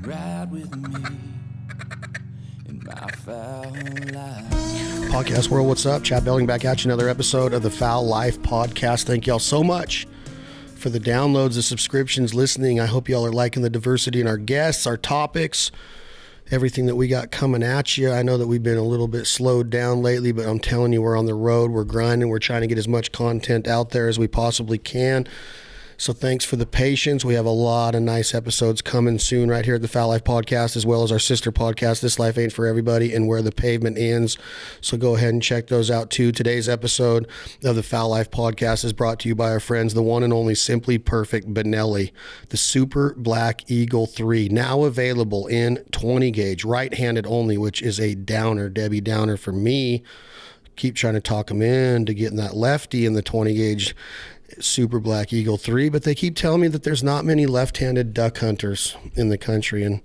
ride with me in my foul life. Podcast world, what's up? Chad Belding back at you. Another episode of the Foul Life Podcast. Thank y'all so much for the downloads, the subscriptions, listening. I hope y'all are liking the diversity in our guests, our topics, everything that we got coming at you. I know that we've been a little bit slowed down lately, but I'm telling you, we're on the road. We're grinding. We're trying to get as much content out there as we possibly can. So thanks for the patience. We have a lot of nice episodes coming soon right here at the Foul Life Podcast, as well as our sister podcast, This Life Ain't For Everybody and Where the Pavement Ends. So go ahead and check those out too. Today's episode of the Foul Life Podcast is brought to you by our friends, the one and only Simply Perfect Benelli, the Super Black Eagle 3, now available in 20 gauge, right-handed only, which is a downer, Debbie Downer for me. Keep trying to talk them into getting that lefty in the 20 gauge Super Black Eagle 3, but they keep telling me that there's not many left-handed duck hunters in the country, and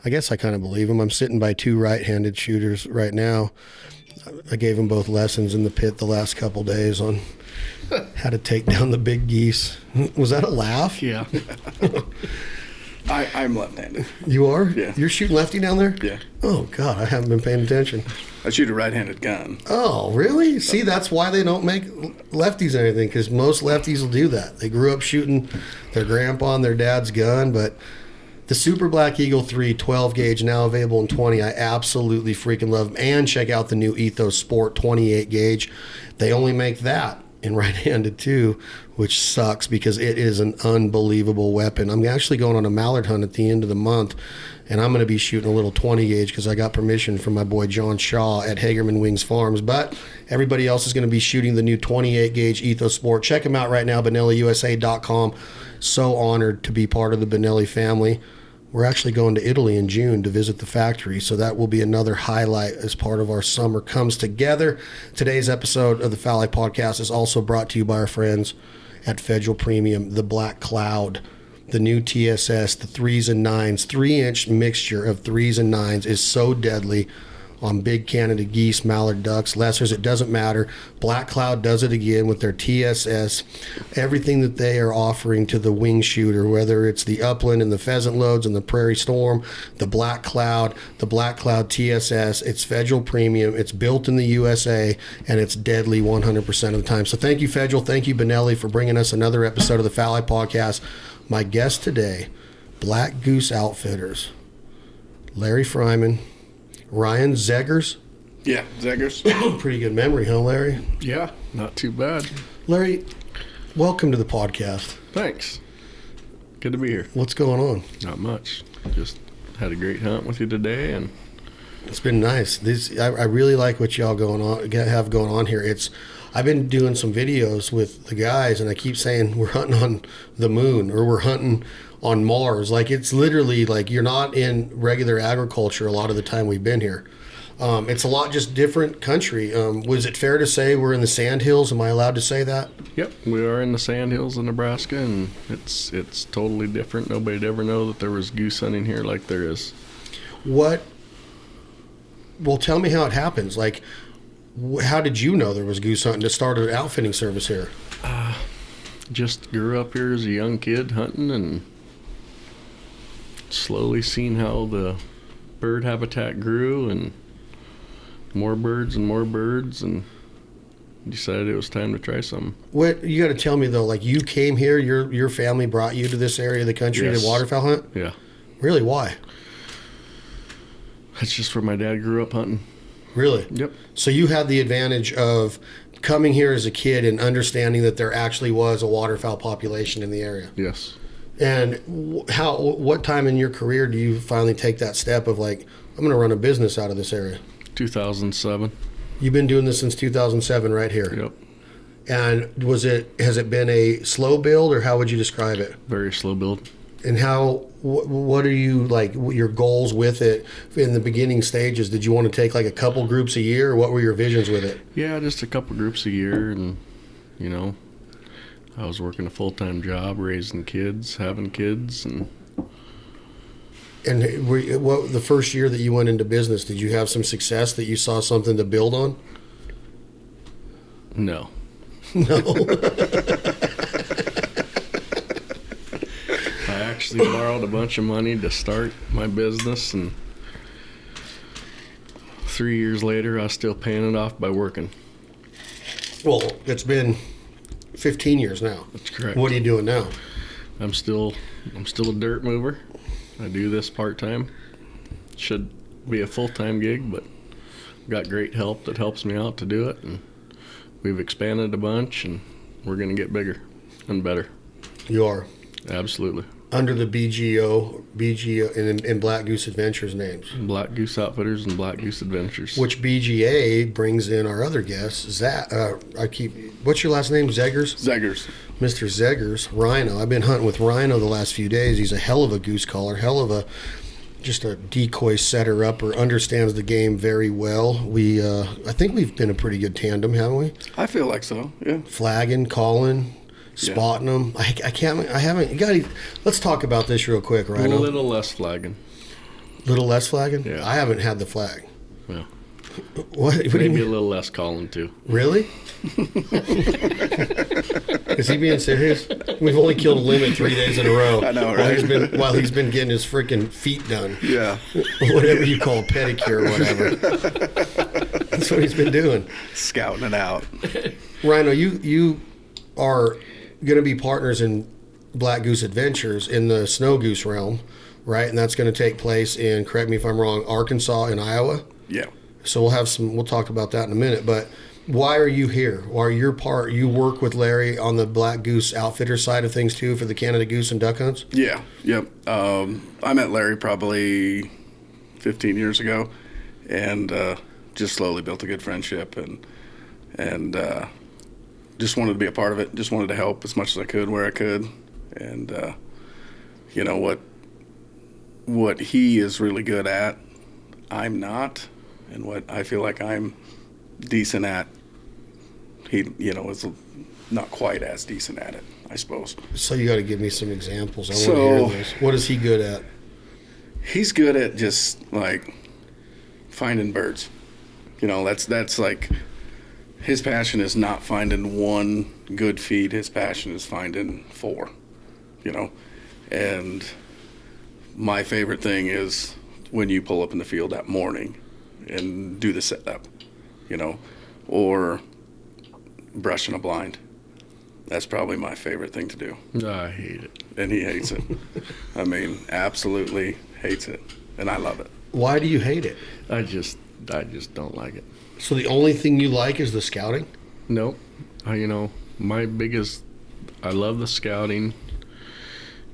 I guess I kind of believe them. I'm sitting by two right-handed shooters right now. I gave them both lessons in the pit the last couple days on how to take down the big geese. Was that a laugh? Yeah. I'm left-handed. You are? Yeah. You're shooting lefty down there? Yeah. Oh, God, I haven't been paying attention. I shoot a right-handed gun. Oh, really? See, that's why they don't make lefties or anything, because most lefties will do that. They grew up shooting their grandpa and their dad's gun, but the Super Black Eagle 3 12 gauge, now available in 20, I absolutely freaking love them. And check out the new Ethos Sport 28 gauge. They only make that in right-handed too, which sucks because it is an unbelievable weapon. I'm actually going on a mallard hunt at the end of the month, and I'm going to be shooting a little 20 gauge because I got permission from my boy John Shaw at Hagerman Wings Farms. But everybody else is going to be shooting the new 28 gauge Ethos Sport. Check them out right now, BenelliUSA.com. So honored to be part of the Benelli family. We're actually going to Italy in June to visit the factory, so that will be another highlight as part of our summer comes together. Today's episode of the Foul Life Podcast is also brought to you by our friends at Federal Premium, the Black Cloud, the new TSS, the 3s and 9s, 3-inch mixture of 3s and 9s is so deadly on big Canada geese, mallard ducks, lessers. It doesn't matter. Black Cloud does it again with their TSS. Everything that they are offering to the wing shooter, whether it's the upland and the pheasant loads and the prairie storm, the Black Cloud TSS, it's Federal Premium. It's built in the USA, and it's deadly 100% of the time. So thank you, Federal. Thank you, Benelli, for bringing us another episode of the Foul Life Podcast. My guest today, Black Goose Outfitters, Larry Frimann, Ryan Zegers. Yeah, Zegers. Pretty good memory, huh, Larry? Yeah, not too bad. Larry, welcome to the podcast. Thanks. Good to be here. What's going on? Not much. Just had a great hunt with you today, and It's been nice. I really like what y'all have going on here. I've been doing some videos with the guys, and I keep saying we're hunting on the moon or we're hunting on Mars. Like, it's literally like you're not in regular agriculture a lot of the time we've been here. It's a lot just different country. Was it fair to say we're in the Sandhills? Am I allowed to say that? yep, we are in the Sandhills of Nebraska, and it's totally different. Nobody'd ever know that there was goose hunting here like there is. Well, tell me how it happens. Like, how did you know there was goose hunting to start an outfitting service here? Just grew up here as a young kid hunting, and slowly seen how the bird habitat grew, and more birds, and decided it was time to try something. What you got to tell me though, like, you came here, your family brought you to this area of the country Yes. to waterfowl hunt? Yeah. Really? Why? That's just where my dad grew up hunting. Really? Yep. So you had the advantage of coming here as a kid and understanding that there actually was a waterfowl population in the area. Yes. And what time in your career do you finally take that step of like, I'm going to run a business out of this area? 2007. You've been doing this since 2007 right here. Yep. And has it been a slow build, or how would you describe it? Very slow build. And what are you, like, your goals with it in the beginning stages? Did you want to take like a couple groups a year, or what were your visions with it? Yeah, just a couple groups a year, and I was working a full-time job, raising kids, having kids, and what the first year that you went into business, did you have some success that you saw something to build on? no. No. actually borrowed a bunch of money to start my business, and 3 years later, I was still paying it off by working. Well, it's been 15 years now. That's correct. What are you doing now? I'm still a dirt mover. I do this part-time. Should be a full-time gig, but got great help that helps me out to do it, and we've expanded a bunch, and we're going to get bigger and better. You are. Absolutely. Under the BGO and Black Goose Adventures names. Black Goose Outfitters and Black Goose Adventures. Which BGA brings in our other guest, what's your last name? Zegers? Zegers. Mr. Zegers, Rhino. I've been hunting with Rhino the last few days. He's a hell of a goose caller, just a decoy setter upper, understands the game very well. I think we've been a pretty good tandem, haven't we? I feel like so, yeah. Flagging, calling, spotting them. Let's talk about this real quick, Rhino. A little less flagging. Little less flagging? Yeah. I haven't had the flag. Yeah. What do you Maybe mean? a little less calling, too. Really? Is he being serious? We've only killed a limit 3 days in a row. I know, right? While he's been getting his freaking feet done. Yeah. Whatever you call pedicure or whatever. That's what he's been doing. Scouting it out. Rhino, you are going to be partners in Black Goose Adventures in the snow goose realm, right? And that's going to take place in, correct me if I'm wrong, Arkansas and Iowa? Yeah. So we'll talk about that in a minute, but why are you here? You work with Larry on the Black Goose Outfitter side of things too for the Canada Goose and Duck hunts? Yeah. Yep. I met Larry probably 15 years ago, and just slowly built a good friendship, and just wanted to be a part of it. Just wanted to help as much as I could where I could, and you know what he is really good at, I'm not, and what I feel like I'm decent at, he is not quite as decent at it, I suppose. So you got to give me some examples. I want to hear this. What is he good at? He's good at just like finding birds. That's like his passion is not finding one good feed. His passion is finding 4. And my favorite thing is when you pull up in the field that morning and do the setup, or brushing a blind. That's probably my favorite thing to do. I hate it. And he hates it. I mean, absolutely hates it. And I love it. Why do you hate it? I just don't like it. So the only thing you like is the scouting? Nope. I love the scouting,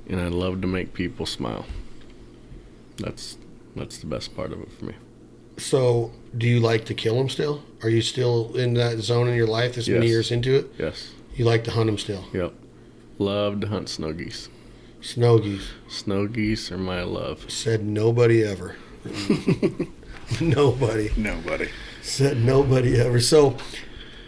and I love to make people smile. That's the best part of it for me. So do you like to kill them still? Are you still in that zone in your life this many years into it? Yes. You like to hunt them still? Yep. Love to hunt snow geese. Snow geese. Snow geese are my love. Said nobody ever. Nobody. Said nobody ever. So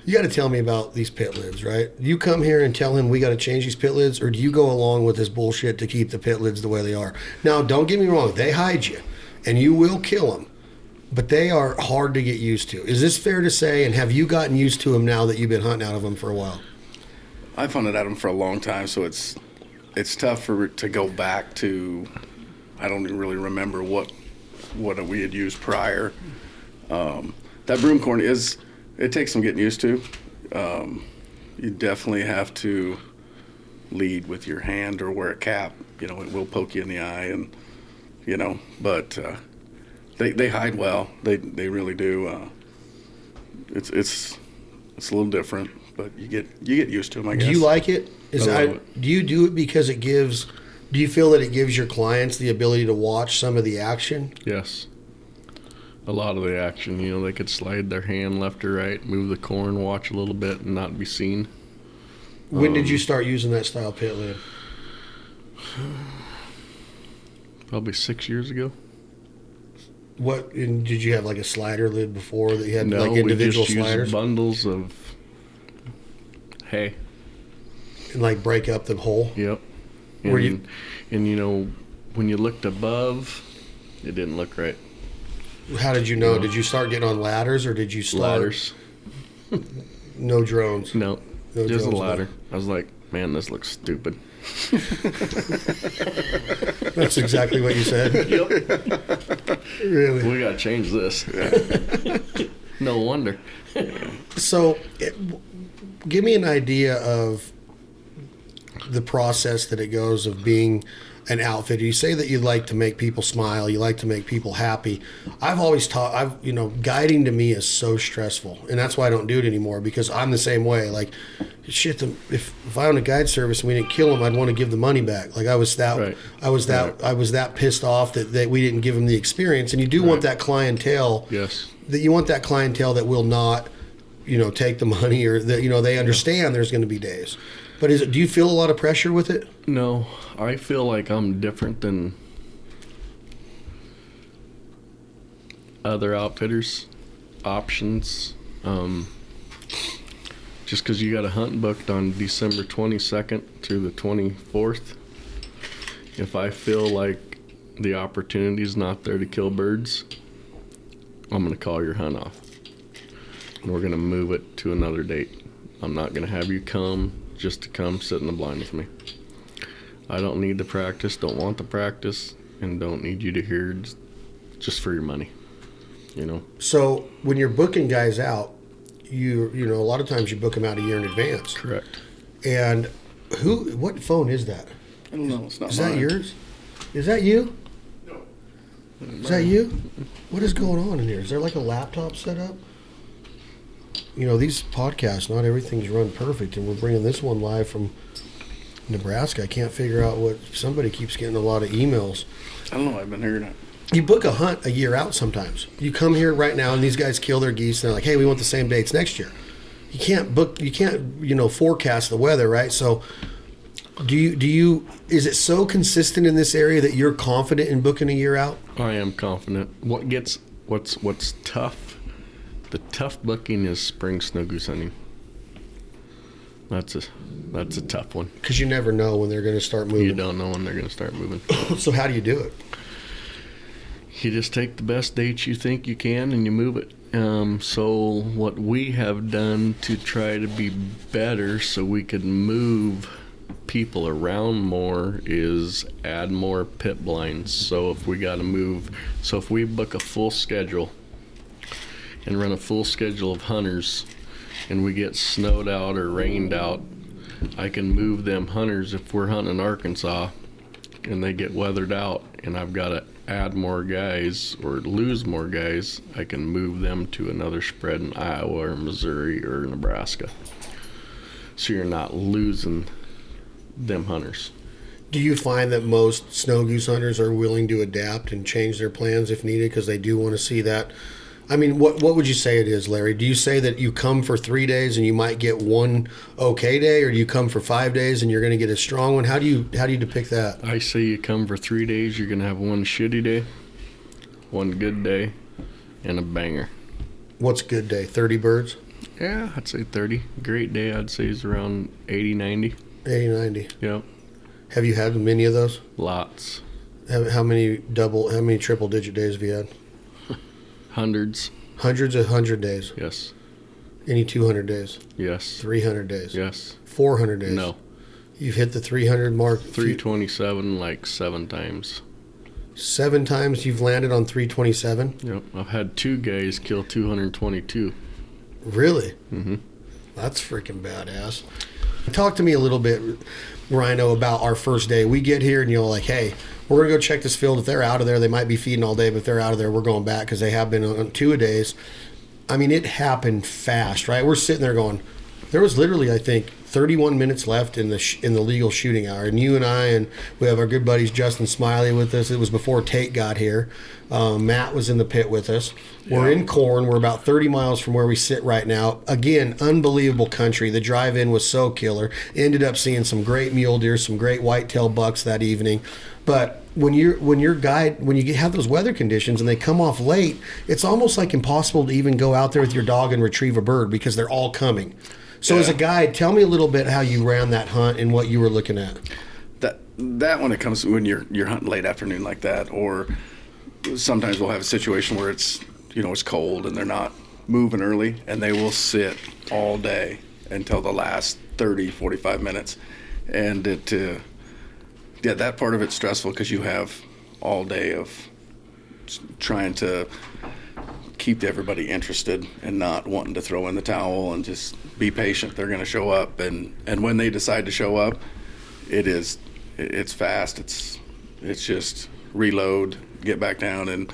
you got to tell me about these pit lids, right? You come here and tell him we got to change these pit lids, or do you go along with this bullshit to keep the pit lids the way they are? Now, don't get me wrong. They hide you, and you will kill them, but they are hard to get used to. Is this fair to say, and have you gotten used to them now that you've been hunting out of them for a while? I've hunted at them for a long time, so it's tough to go back to. I don't even really remember what we had used prior. That broomcorn it takes some getting used to. You definitely have to lead with your hand or wear a cap. It will poke you in the eye, and but they hide well. They really do. It's a little different, but you get used to them, I guess. Do you like it? it. Do you do it because it gives? Do you feel that it gives your clients the ability to watch some of the action? Yes. A lot of the action, they could slide their hand left or right, move the corn, watch a little bit, and not be seen. When did you start using that style pit lid? Probably 6 years ago. And did you have like a slider lid before that you had No, like individual we just sliders? used bundles of hay. And like break up the hole? Yep. Were And when you looked above, it didn't look right. How did you know? Did you start getting on ladders, or did you start? Ladders. No drones. No, No just a drones, ladder. I was like, man, this looks stupid. That's exactly what you said. Yep. Really? We got to change this. No wonder. So, give me an idea of the process that it goes of being an outfitter. You say that you like to make people smile, you like to make people happy. I've always taught, guiding to me is so stressful, and that's why I don't do it anymore, because I'm the same way. Like, shit, if I owned a guide service and we didn't kill them, I'd want to give the money back. Like, I was that pissed off that we didn't give them the experience. And you do want that clientele. Yes. That you want that clientele that will not, take the money, or that they understand there's going to be days. But do you feel a lot of pressure with it? No, I feel like I'm different than other outfitters. Options. Just because you got a hunt booked on December 22nd through the 24th, if I feel like the opportunity's not there to kill birds, I'm going to call your hunt off. And we're going to move it to another date. I'm not going to have you come just to come sit in the blind with me. I don't need the practice, don't want the practice, and don't need you to hear just for your money. So when you're booking guys out, a lot of times you book them out a year in advance. Correct. And what phone is that? I don't know. It's not Is mine. that yours? Is that you? No. Is that you? What is going on in here? Is there like a laptop set up? These podcasts, not everything's run perfect, and we're bringing this one live from Nebraska. I can't figure out somebody keeps getting a lot of emails. I don't know. I've been hearing it. You book a hunt a year out sometimes. You come here right now, and these guys kill their geese, and they're like, hey, we want the same dates next year. You can't forecast the weather, right? So is it so consistent in this area that you're confident in booking a year out? I am confident. What's tough, the tough booking is spring snow goose hunting. That's a tough one. Because you never know when they're going to start moving. You don't know when they're going to start moving. So how do you do it? You just take the best dates you think you can and you move it. So what we have done to try to be better so we could move people around more is add more pit blinds. So if we book a full schedule and run a full schedule of hunters and we get snowed out or rained out, I can move them hunters if we're hunting in Arkansas and they get weathered out and I've got to add more guys or lose more guys, I can move them to another spread in Iowa or Missouri or Nebraska. So you're not losing them hunters. Do you find that most snow goose hunters are willing to adapt and change their plans if needed because they do want to see that? I mean, what would you say it is, Larry? Do you say that you come for 3 days and you might get one okay day, or do you come for 5 days and you're going to get a strong one? How do you depict that? I say you come for 3 days, you're going to have one shitty day, one good day, and a banger. What's good day? 30 birds? Yeah, I'd say 30. Great day, I'd say, is around 80, 90. 80, 90. Yep. Have you had many of those? Lots. How many triple digit days have you had? Hundreds. Hundreds of 100 days? Yes. Any 200 days? Yes. 300 days? Yes. 400 days? No. You've hit the 300 mark? 327 like 7 times. 7 times you've landed on 327? Yep. I've had 2 guys kill 222. Really? Mm-hmm. That's freaking badass. Talk to me a little bit, Rhino, about our first day. We get here and you're like, hey, we're going to go check this field. If they're out of there, they might be feeding all day, but if they're out of there, we're going back because they have been on 2 a days. I mean, it happened fast, right? We're sitting there going, there was literally, I think, 31 minutes left in the legal shooting hour. And you and I, and we have our good buddies Justin Smiley with us. It was before Tate got here. Matt was in the pit with us. We're in corn. We're about 30 miles from where we sit right now. Again, unbelievable country. The drive-in was so killer. Ended up seeing some great mule deer, some great whitetail bucks that evening. But when you have those weather conditions and they come off late, it's almost like impossible to even go out there with your dog and retrieve a bird because they're all coming. So as a guide, tell me a little bit how you ran that hunt and what you were looking at. That when it comes to when you're hunting late afternoon like that, or sometimes we'll have a situation where it's cold and they're not moving early and they will sit all day until the last 30, 45 minutes. And that part of it's stressful because you have all day of trying to keep everybody interested and not wanting to throw in the towel and just be patient. They're going to show up, and when they decide to show up, it's fast. It's just reload, get back down, and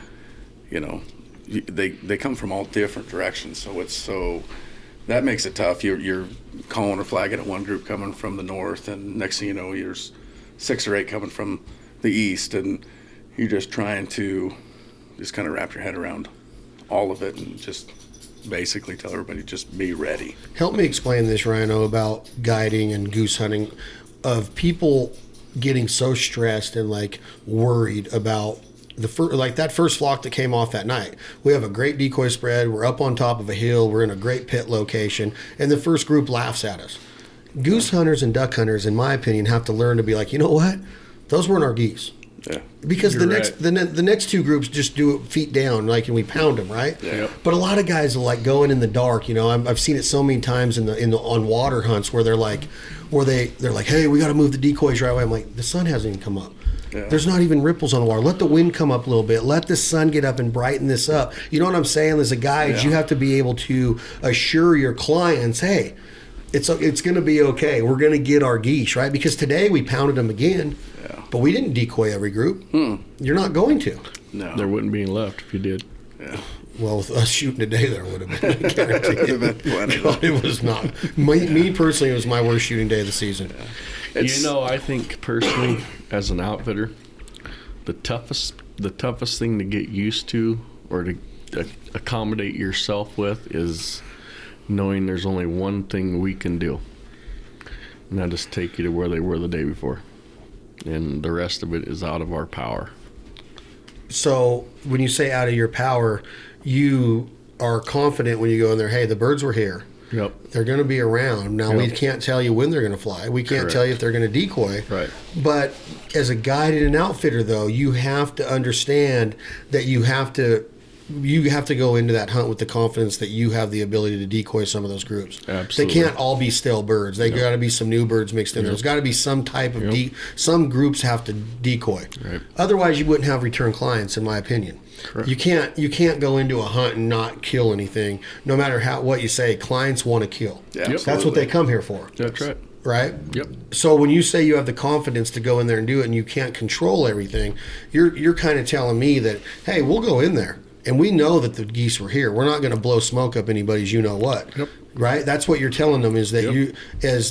they come from all different directions. So that makes it tough. You're calling or flagging at one group coming from the north, and next thing you know, there's 6 or 8 coming from the east, and you're just trying to just kind of wrap your head around all of it and just basically tell everybody just be ready. Help me explain this, Rhino, about guiding and goose hunting, of people getting so stressed and like worried about that first flock that came off that night. We have a great decoy spread. We're up on top of a hill. We're in a great pit location, and the first group laughs at us. Goose hunters and duck hunters, in my opinion, have to learn to be like, you know what? Those weren't our geese. Yeah. Because You're the next 2 groups just do it feet down, and we pound them, right? Yeah. But a lot of guys will like going in the dark. I've seen it so many times on water hunts where they're like, hey, we got to move the decoys right away. I'm like, the sun hasn't even come up. Yeah. There's not even ripples on the water. Let the wind come up a little bit. Let the sun get up and brighten this up. You know what I'm saying? As a guide, you have to be able to assure your clients, hey, it's going to be okay. We're going to get our geese, right? Because today we pounded them again, but we didn't decoy every group. You're not going to. No. There wouldn't be any left if you did. Yeah. Well, with us shooting today, there would have been. I guarantee Would have been plenty. God, it was not. Me personally, it was my worst shooting day of the season. I think personally, as an outfitter, the toughest thing to get used to or to accommodate yourself with is knowing there's only one thing we can do, and that is take you to where they were the day before, and the rest of it is out of our power. So when you say out of your power, you are confident when you go in there, hey, the birds were here. Yep. They're going to be around. Now, we can't tell you when they're going to fly. We can't tell you if they're going to decoy. Right. But as a guide and an outfitter, though, you have to understand that you have to go into that hunt with the confidence that you have the ability to decoy some of those groups. Absolutely. They can't all be stale birds. They got to be some new birds mixed in there. There's got to be some type of some groups have to decoy. Right. Otherwise, you wouldn't have return clients, in my opinion. Correct. You can't go into a hunt and not kill anything, no matter what you say. Clients want to kill. Yeah, That's what they come here for. That's right. Right? Yep. So when you say you have the confidence to go in there and do it and you can't control everything, you're kind of telling me that, hey, we'll go in there and we know that the geese were here. We're not going to blow smoke up anybody's you-know-what. Yep. Right? That's what you're telling them, is that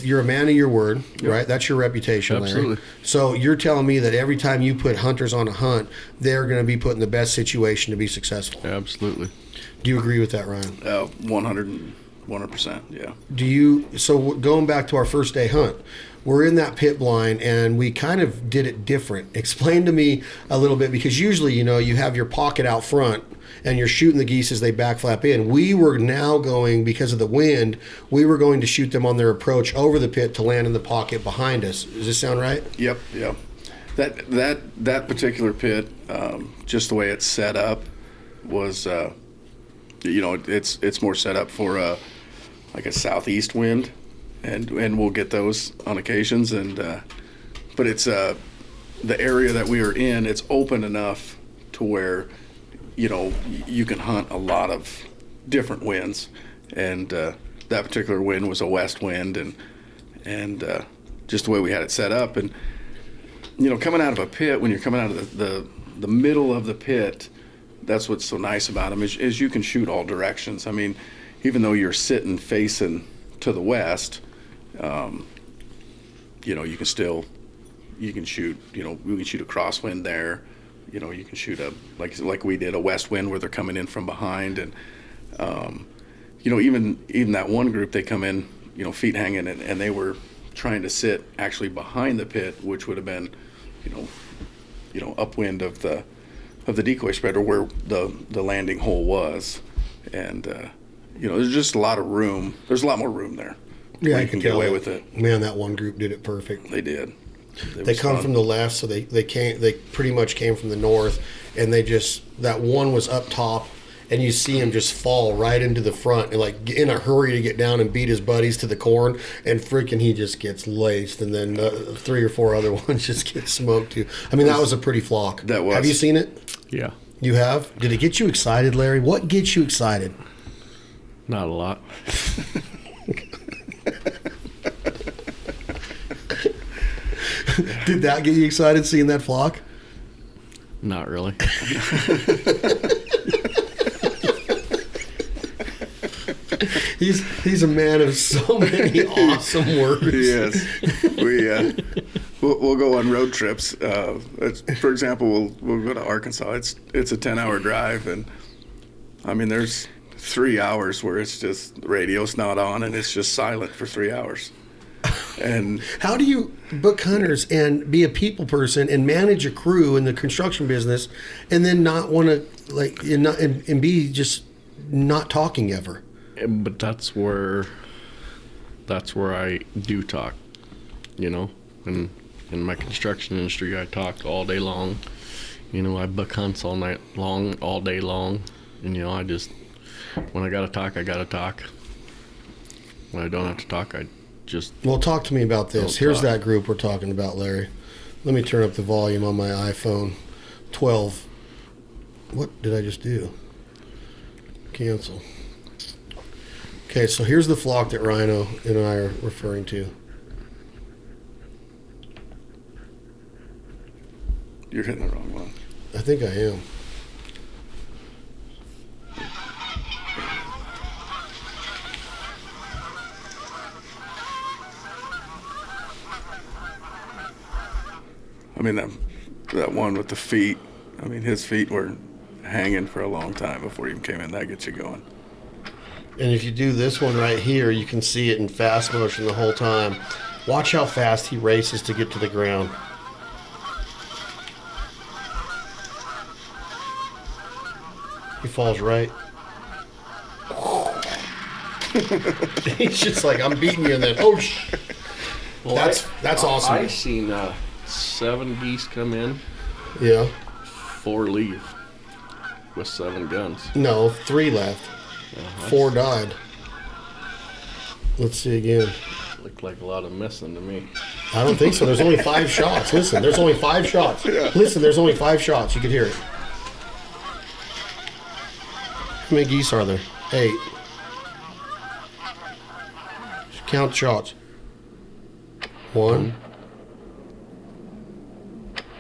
you're a man of your word, right? That's your reputation, Larry. Absolutely. So you're telling me that every time you put hunters on a hunt, they're going to be put in the best situation to be successful. Absolutely. Do you agree with that, Ryan? 100%, yeah. So going back to our first day hunt, we're in that pit blind and we kind of did it different. Explain to me a little bit, because usually, you have your pocket out front and you're shooting the geese as they backflap in. We were now going, because of the wind, we were going to shoot them on their approach over the pit to land in the pocket behind us. Does this sound right? Yep. That particular pit, just the way it's set up, was, it's more set up for like a southeast wind, and we'll get those on occasions. And but it's the area that we are in. It's open enough to where you can hunt a lot of different winds, and that particular wind was a west wind, and just the way we had it set up. And coming out of a pit, when you're coming out of the middle of the pit, that's what's so nice about them is you can shoot all directions. I mean, even though you're sitting facing to the west, you can shoot. We can shoot a crosswind there. You can shoot like we did, a west wind where they're coming in from behind, and even that one group, they come in feet hanging, and they were trying to sit actually behind the pit, which would have been upwind of the decoy spread, or where the landing hole was. And there's just a lot of room. There's a lot more room there. Yeah, you can get away with it. Man, that one group did it perfect. They did. They come from the left, so they pretty much came from the north, and that one was up top, and you see him just fall right into the front and like in a hurry to get down and beat his buddies to the corn, and freaking he just gets laced, and then 3 or 4 other ones just get smoked too. I mean, that was a pretty flock. That was. Have you seen it? Yeah. You have? Did it get you excited, Larry? What gets you excited? Not a lot. Did that get you excited seeing that flock? Not really. He's a man of so many awesome words. Yes, we'll go on road trips. For example, we'll go to Arkansas. It's a 10-hour drive, and I mean there's 3 hours where it's just the radio's not on and it's just silent for 3 hours. And how do you book hunters and be a people person and manage a crew in the construction business, and then not want to and be just not talking ever? But that's where I do talk, you know. And in my construction industry, I talk all day long. You know, I book hunts all night long, all day long. And, you know, I just, when I got to talk, I got to talk. When I don't have to talk, I just... Well, talk to me about this. Don't Here's talk. that group we're talking about, Larry. Let me turn up the volume on my iPhone 12. What did I just do? Cancel. Okay, so here's the flock that Rhino and I are referring to. you're hitting the wrong one. I think I am. I mean, that one with the feet, I mean, his feet were hanging for a long time before he even came in. That gets you going. And if you do this one right here, you can see it in fast motion the whole time. Watch how fast he races to get to the ground. He falls right. He's just like, I'm beating you, and then, oh, Well, that's awesome. I seen 7 geese come in, Yeah. 4 leave with 7 guns. No, 3 left. 4 died. Let's see again. Looked like a lot of missing to me. I don't think so. There's only 5 shots. Listen, there's only 5 shots. Listen, there's only 5 shots. You could hear it. How many geese are there? 8. Just count shots. 1,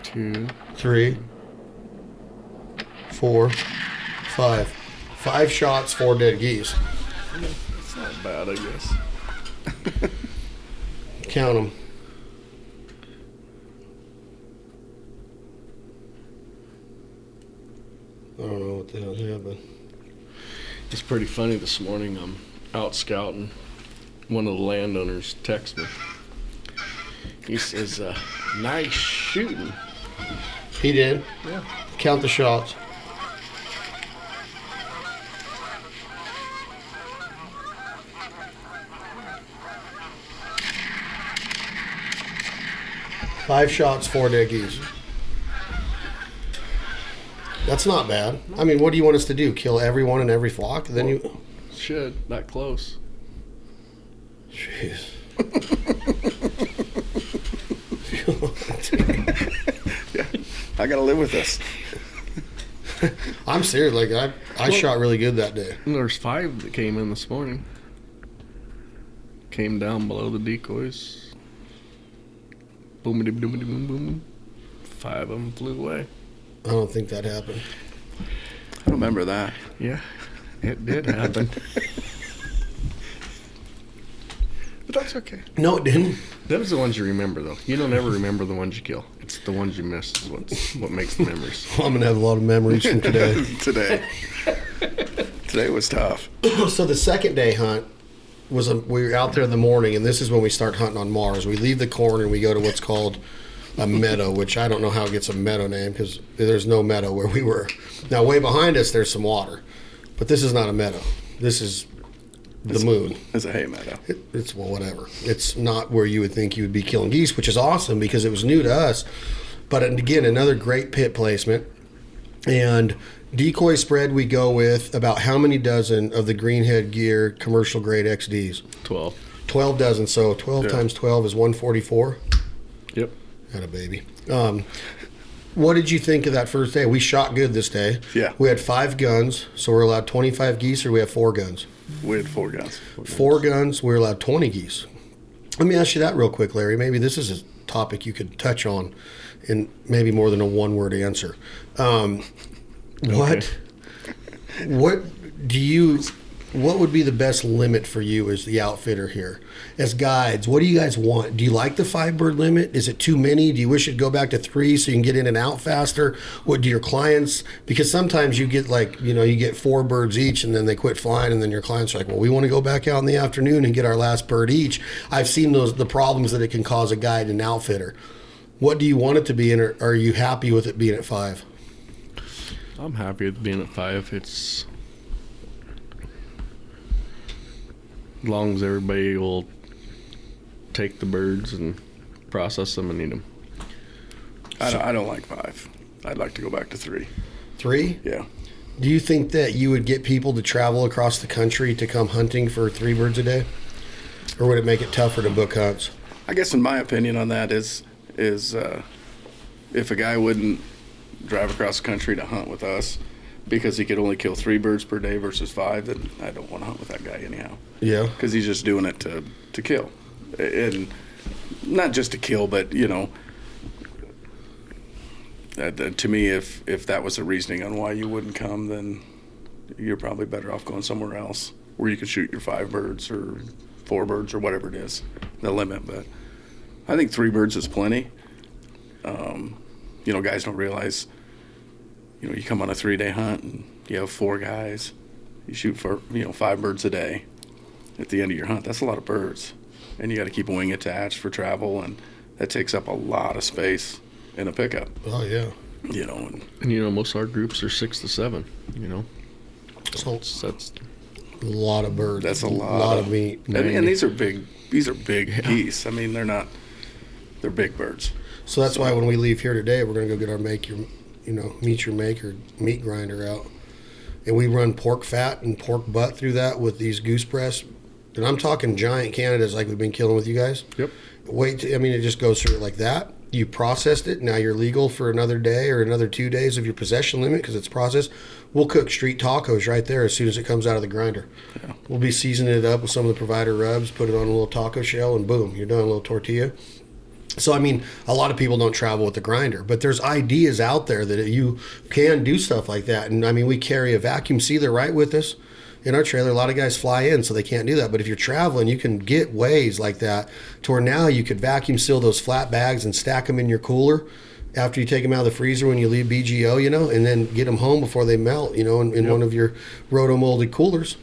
2. 3, 4, 5. 5 shots, 4 dead geese. It's not bad, I guess. Count them. I don't know what the hell happened. It's pretty funny. This morning I'm out scouting. One of the landowners texts me. He says, nice shooting. He did. Yeah. Count the shots. Five shots, 4 dead geese. That's not bad. I mean, what do you want us to do? Kill everyone in every flock? Then you... Should. That close. Jeez. I got to live with this. I'm serious. Like, I shot really good that day. And there's 5 that came in this morning. Came down below the decoys. Boomity boomity boom boom. 5 of them flew away. I don't think that happened. I remember that. Yeah, it did happen. But that's okay. No, it didn't. Those are the ones you remember, though. You don't ever remember the ones you kill. It's the ones you miss is what makes the memories. I'm going to have a lot of memories from today. Today was tough. So the second day hunt was we were out there in the morning, and this is when we start hunting on Mars. We leave the corn and we go to what's called a meadow, which I don't know how it gets a meadow name because there's no meadow where we were. Now, way behind us, there's some water, but this is not a meadow. This is the moon. It's a hay meadow. It's, well, whatever. It's not where you would think you would be killing geese, which is awesome because it was new to us. But again, another great pit placement. And decoy spread, we go with about how many dozen of the Greenhead Gear commercial grade XDs? 12. 12 dozen. So 12 times 12 is 144. Yep. Had a baby. What did you think of that first day? We shot good this day. Yeah. We had 5 guns, so we're allowed 25 geese, or we have 4 guns? We had 4 guns. 4 guns, we're allowed 20 geese. Let me ask you that real quick, Larry. Maybe this is a topic you could touch on in maybe more than a one-word answer. What would be the best limit for you as the outfitter here? As guides, what do you guys want? Do you like the 5-bird limit? Is it too many? Do you wish it'd go back to 3 so you can get in and out faster? What do your clients, because sometimes you get you get 4 birds each and then they quit flying, and then your clients are like, well, we want to go back out in the afternoon and get our last bird each. I've seen the problems that it can cause a guide and outfitter. What do you want it to be, and are you happy with it being at 5? I'm happy with being at 5. It's as long as everybody will take the birds and process them and eat them. I don't like 5. I'd like to go back to 3. 3? Yeah. Do you think that you would get people to travel across the country to come hunting for 3 birds a day? Or would it make it tougher to book hunts? I guess in my opinion on that is if a guy wouldn't drive across the country to hunt with us because he could only kill 3 birds per day versus 5, then I don't want to hunt with that guy anyhow. Yeah. Because he's just doing it to kill. And not just to kill, but, to me, if that was the reasoning on why you wouldn't come, then you're probably better off going somewhere else where you could shoot your 5 birds or 4 birds or whatever it is, the limit. But I think 3 birds is plenty. Guys don't realize, you come on a 3-day hunt and you have 4 guys, you shoot for, 5 birds a day at the end of your hunt. That's a lot of birds. And you got to keep a wing attached for travel, and that takes up a lot of space in a pickup. Oh, yeah. And most of our groups are 6 to 7, So that's a lot of birds. That's a lot of meat. And these are big geese. I mean, they're big birds. So that's why when we leave here today, we're going to go get our meet your maker meat grinder out. And we run pork fat and pork butt through that with these goose breasts. And I'm talking giant Canadas like we've been killing with you guys. Yep. It just goes through it like that. You processed it. Now you're legal for another day or another 2 days of your possession limit because it's processed. We'll cook street tacos right there as soon as it comes out of the grinder. Yeah. We'll be seasoning it up with some of the provider rubs, put it on a little taco shell, and boom, you're done, a little tortilla. So, a lot of people don't travel with the grinder, but there's ideas out there that you can do stuff like that. And, we carry a vacuum sealer right with us in our trailer. A lot of guys fly in, so they can't do that. But if you're traveling, you can get ways like that to where now you could vacuum seal those flat bags and stack them in your cooler after you take them out of the freezer when you leave BGO, and then get them home before they melt, in one of your roto-molded coolers.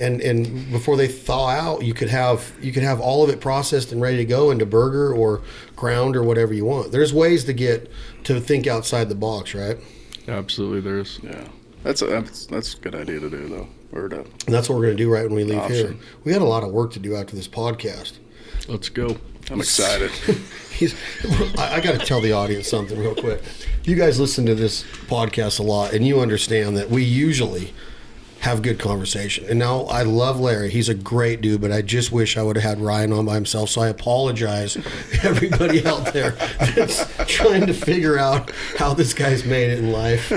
And before they thaw out, you could have all of it processed and ready to go into burger or ground or whatever you want. There's ways to think outside the box, right? Absolutely, there is. Yeah, that's a good idea to do though. And that's what we're going to do right when we leave here. We got a lot of work to do after this podcast. Let's go. I'm excited. I got to tell the audience something real quick. You guys listen to this podcast a lot, and you understand that we usually have good conversation. And now I love Larry. He's a great dude, but I just wish I would have had Ryan on by himself. So I apologize to everybody out there that's trying to figure out how this guy's made it in life.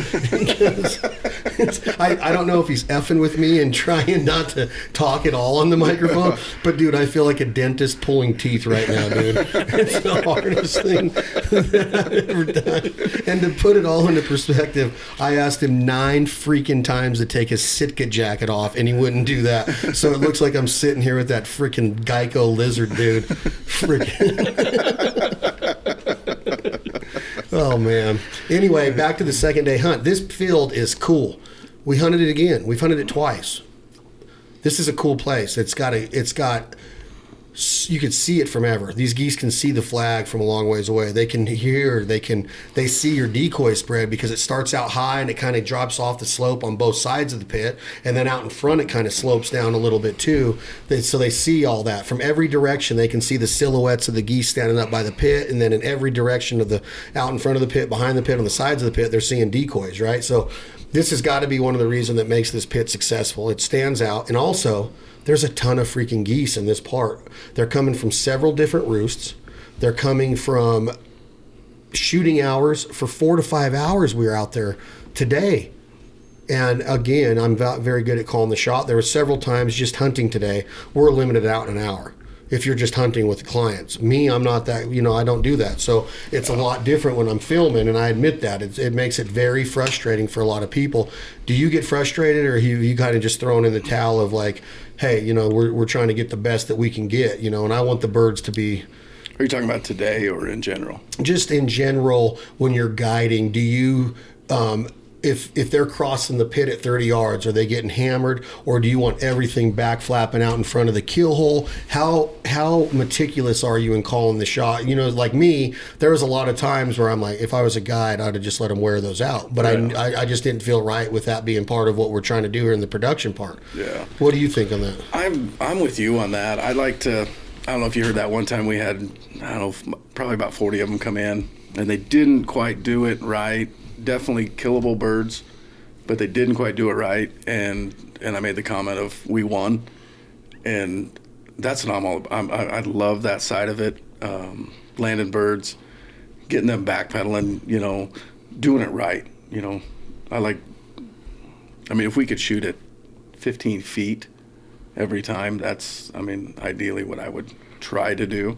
I don't know if he's effing with me and trying not to talk at all on the microphone, but dude, I feel like a dentist pulling teeth right now, dude. It's the hardest thing that I've ever done. And to put it all into perspective, I asked him 9 freaking times to take his Sitka jacket off, and he wouldn't do that. So it looks like I'm sitting here with that freaking Geico lizard dude. Freaking. Oh, man. Anyway, back to the second day hunt. This field is cool. We hunted it again. We've hunted it twice. This is a cool place. It's got you could see it from ever. These geese can see the flag from a long ways away. They can hear, they see your decoy spread because it starts out high and it kind of drops off the slope on both sides of the pit, and then out in front it kind of slopes down a little bit too. So they see all that from every direction. They can see the silhouettes of the geese standing up by the pit, and then in every direction of the out in front of the pit, behind the pit, on the sides of the pit, they're seeing decoys, right? So this has got to be one of the reasons that makes this pit successful. It stands out, and also there's a ton of freaking geese in this part. They're coming from several different roosts. They're coming from shooting hours. For 4 to 5 hours we were out there today. And again, I'm very good at calling the shot. There were several times just hunting today, we're limited out in an hour. If you're just hunting with the clients. Me, I'm not that, I don't do that. So it's a lot different when I'm filming, and I admit that. It makes it very frustrating for a lot of people. Do you get frustrated, or you kind of just thrown in the towel of like, hey, we're trying to get the best that we can get, and I want the birds to be... Are you talking about today or in general? Just in general, when you're guiding, do you... If they're crossing the pit at 30 yards, are they getting hammered, or do you want everything back flapping out in front of the kill hole? How meticulous are you in calling the shot? Like me, there was a lot of times where I'm like, if I was a guide, I'd have just let them wear those out. But yeah. I just didn't feel right with that being part of what we're trying to do here in the production part. Yeah. What do you think on that? I'm with you on that. I don't know if you heard that one time we had, probably about 40 of them come in, and they didn't quite do it right. Definitely killable birds, but they didn't quite do it right, and I made the comment of we won, and that's what I'm all about. I love that side of it, landing birds, getting them backpedaling, doing it right. If we could shoot at 15 feet every time, that's ideally what I would try to do,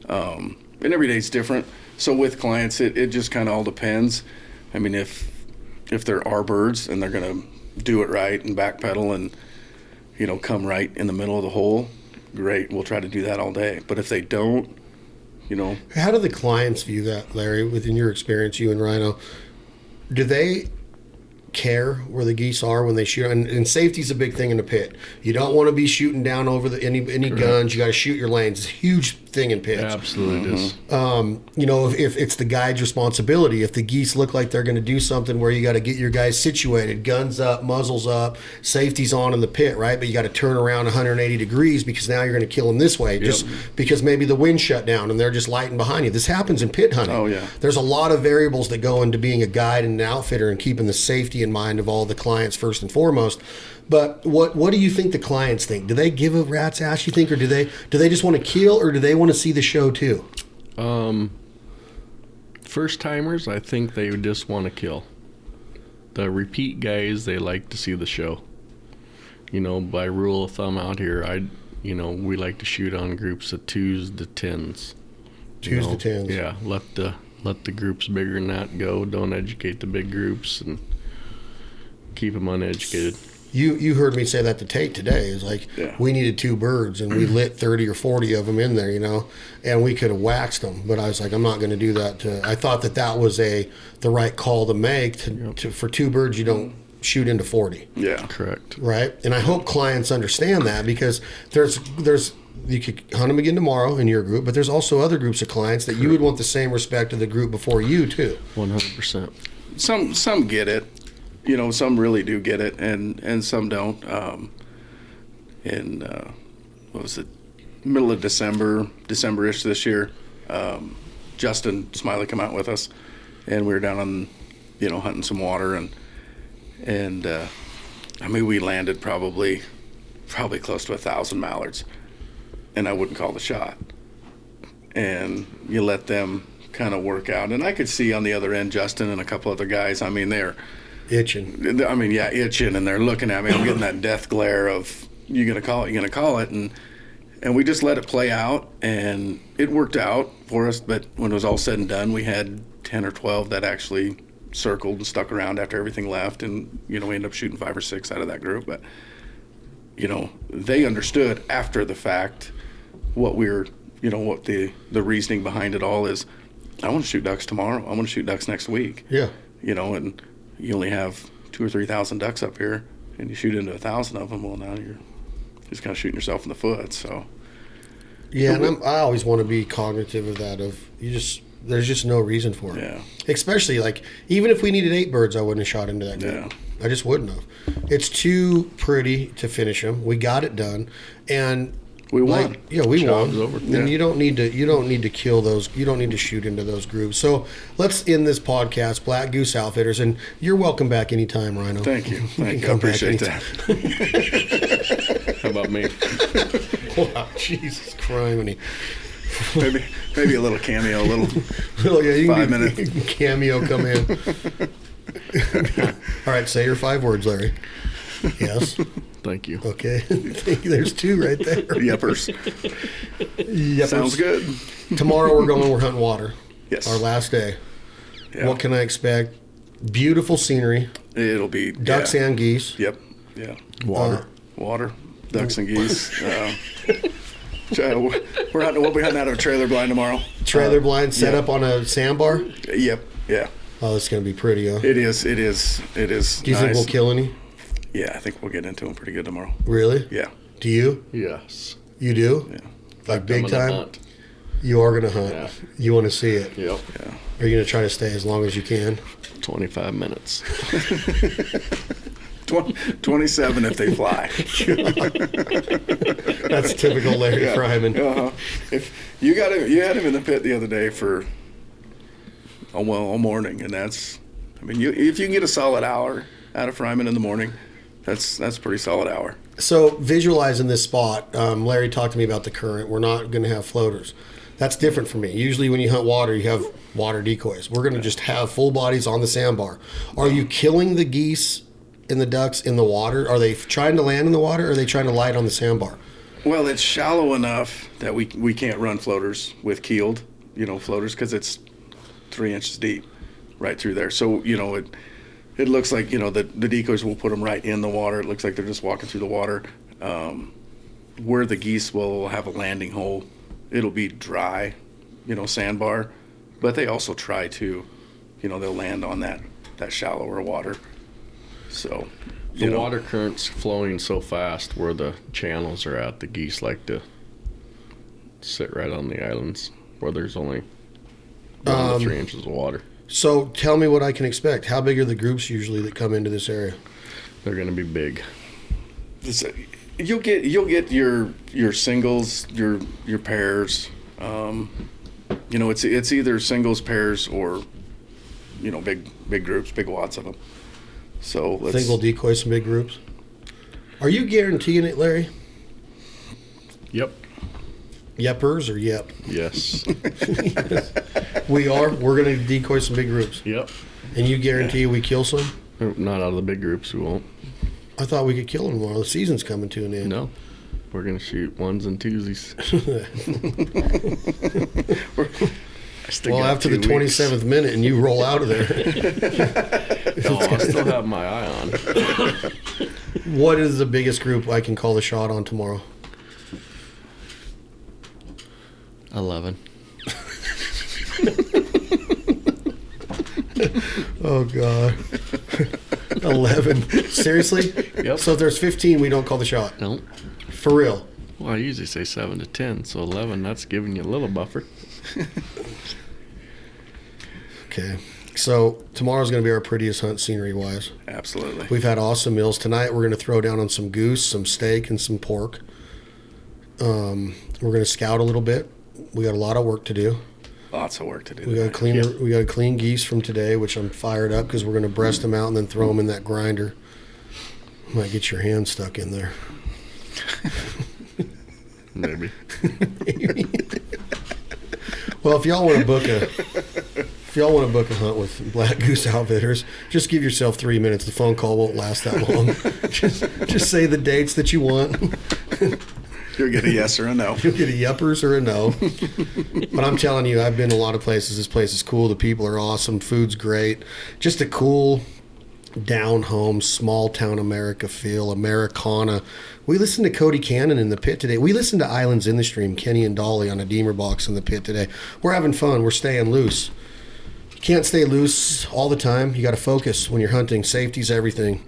and every day's different. So with clients, it just kind of all depends. If there are birds and they're going to do it right and backpedal and, come right in the middle of the hole, great. We'll try to do that all day. But if they don't, How do the clients view that, Larry, within your experience, you and Rhino? Do they care where the geese are when they shoot? And safety's a big thing in the pit. You don't want to be shooting down over any guns. You got to shoot your lanes. It's a huge thing in pits. Absolutely, it is. If it's the guide's responsibility, if the geese look like they're going to do something where you got to get your guys situated, guns up, muzzles up, safety's on in the pit, right? But you got to turn around 180 degrees because now you're going to kill them this way, just because maybe the wind shut down and they're just lighting behind you. This happens in pit hunting. Oh yeah. There's a lot of variables that go into being a guide and an outfitter and keeping the safety in mind of all the clients first and foremost. But what do you think the clients think? Do they give a rat's ass, you think, or do they just want to kill, or do they want to see the show too? First timers, I think they just want to kill. The repeat guys, they like to see the show. By rule of thumb out here, we like to shoot on groups of 2s to 10s. 2s to 10s. Yeah, let the groups bigger than that go. Don't educate the big groups and keep them uneducated. You heard me say that to Tate today. It's like, we needed 2 birds, and we lit 30 or 40 of them in there, and we could have waxed them. But I was like, I'm not going to do that. I thought that was the right call to make. For 2 birds, you don't shoot into 40. Yeah, correct. Right, and I hope clients understand that, because there's you could hunt them again tomorrow in your group, but there's also other groups of clients that you would want the same respect of the group before you too. 100%. Some get it. Some really do get it, and some don't. What was it? Middle of December-ish this year, Justin Smiley come out with us, and we were down on, hunting some water, and we landed probably close to 1,000 mallards, and I wouldn't call the shot. And you let them kind of work out, and I could see on the other end Justin and a couple other guys. They're itching. Itching, and they're looking at me. I'm getting that death glare of, you gonna call it, and we just let it play out, and it worked out for us. But when it was all said and done, we had 10 or 12 that actually circled and stuck around after everything left, and we ended up shooting 5 or 6 out of that group. But they understood after the fact what what the reasoning behind it all is. I want to shoot ducks tomorrow. I want to shoot ducks next week. Yeah. And you only have 2,000 or 3,000 ducks up here, and you shoot into 1,000 of them. Well, now you're just kind of shooting yourself in the foot. So, Yeah, and I always want to be cognitive of that. There's just no reason for it. Yeah. Especially like even if we needed 8 birds, I wouldn't have shot into that group. I just wouldn't have. It's too pretty to finish them. We got it done, and We won. Yeah, we Job's won. over. And Yeah. you don't need to kill those. You don't need to shoot into those groups. So let's end this podcast, Black Goose Outfitters, and you're welcome back anytime, Rhino. Thank you. Thank you. I come back appreciate anytime. that. How about me? Wow, Jesus Christ! Maybe a little cameo, a little. Oh yeah, you can 5 minutes. you can cameo come in. All right, say your 5 words, Larry. Yes. Thank you. Okay. There's 2 right there. Yuppers. Yep. Sounds good. Tomorrow we're hunting water. Yes. Our last day. Yeah. What can I expect? Beautiful scenery, It'll be ducks yeah. and geese. Yep. Yeah. Water. Water, ducks and geese. We'll be hunting out of a trailer blind tomorrow. Trailer blind set yeah. up on a sandbar. Yep. Yeah. Oh, it's gonna be pretty, huh? It is. It is. Do you nice. think we'll kill any? Yeah, I think we'll get into them pretty good tomorrow. Really? Yeah. Do you? Yes. You do? Yeah. Like big I'm gonna time? hunt. You are gonna hunt. Yeah. You want to see it? Yep. Yeah. Are you gonna try to stay as long as you can? 25 minutes. 27 if they fly. That's typical Larry Frimann. Uh-huh. If you had him in the pit the other day for a morning, and if you can get a solid hour out of Frimann in the morning, that's a pretty solid hour. So visualizing this spot, Larry talked to me about the current. We're not going to have floaters. That's different for me. Usually when you hunt water, you have water decoys. We're going to just have full bodies on the sandbar. Are you killing the geese and the ducks in the water? Are they trying to land in the water, or are they trying to light on the sandbar? Well, it's shallow enough that we can't run floaters with keeled, floaters, because it's 3 inches deep right through there. So, it looks like, the decoys will put them right in the water. It looks like they're just walking through the water. Where the geese will have a landing hole, it'll be dry, sandbar. But they also try to, they'll land on that shallower water. So, The water current's flowing so fast where the channels are at. The geese like to sit right on the islands where there's only 1 to 3 inches of water. So tell me what I can expect. How big are the groups usually that come into this area? They're going to be big. You'll get your singles, your pairs. It's either singles, pairs, or big groups, big wads of them. So Single decoys, some big groups. Are you guaranteeing it, Larry? Yep. Yepers or yep? Yes. We are. We're going to decoy some big groups. Yep. And you guarantee we kill some? Not out of the big groups, we won't. I thought we could kill them while the season's coming to an end. No. We're going to shoot ones and twosies. Well, after the 27th minute and you roll out of there. No, I still have my eye on. What is the biggest group I can call the shot on tomorrow? 11. Oh, God. 11. Seriously? Yep. So if there's 15, we don't call the shot? No. For real? Well, I usually say 7 to 10, so 11, that's giving you a little buffer. Okay. So tomorrow's going to be our prettiest hunt scenery-wise. Absolutely. We've had awesome meals. Tonight we're going to throw down on some goose, some steak, and some pork. We're going to scout a little bit. We got a lot of work to do. Lots of work to do. We got to clean geese from today, which I'm fired up because we're going to breast them out and then throw them in that grinder. Might get your hand stuck in there. Maybe. Well, if y'all want to book a hunt with Black Goose Outfitters, just give yourself 3 minutes. The phone call won't last that long. just say the dates that you want. You'll get a yes or a no. You'll get a yuppers or a no. But I'm telling you, I've been a lot of places. This place is cool. The people are awesome. Food's great. Just a cool, down home, small town America feel. Americana. We listened to Cody Cannon in the pit today. We listened to Islands in the Stream, Kenny and Dolly on a Deemer box in the pit today. We're having fun. We're staying loose. You can't stay loose all the time. You got to focus when you're hunting. Safety's everything.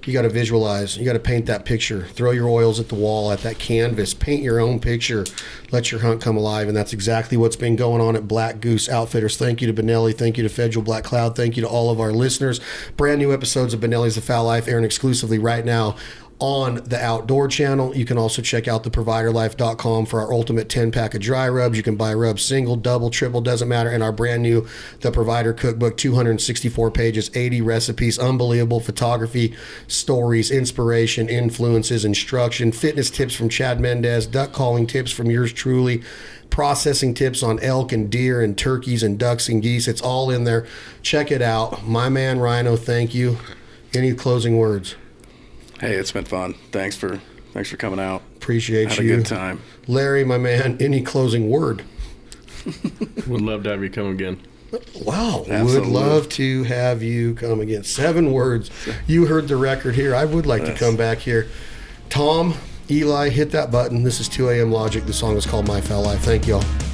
You got to visualize. You got to paint that picture. Throw your oils at the wall, at that canvas. Paint your own picture. Let your hunt come alive. And that's exactly what's been going on at Black Goose Outfitters. Thank you to Benelli. Thank you to Federal Black Cloud. Thank you to all of our listeners. Brand new episodes of Benelli's The Fowl Life airing exclusively right now on the Outdoor channel. You can also check out theproviderlife.com for our ultimate 10-pack of dry rubs. You can buy rubs single, double, triple, doesn't matter. And our brand new The Provider Cookbook, 264 pages, 80 recipes, unbelievable photography, stories, inspiration, influences, instruction, fitness tips from Chad Mendez, duck calling tips from yours truly, processing tips on elk and deer and turkeys and ducks and geese. It's all in there. Check it out. My man Rhino, thank you. Any closing words? Hey, it's been fun. Thanks for coming out. Appreciate Had you. a good time. Larry, my man, any closing word? Would love to have you come again. Wow. Absolutely. Would love to have you come again. 7 words. You heard the record here. I would like to come back here. Tom, Eli, hit that button. This is 2 a.m. Logic. The song is called My Fowl Life. Thank you all.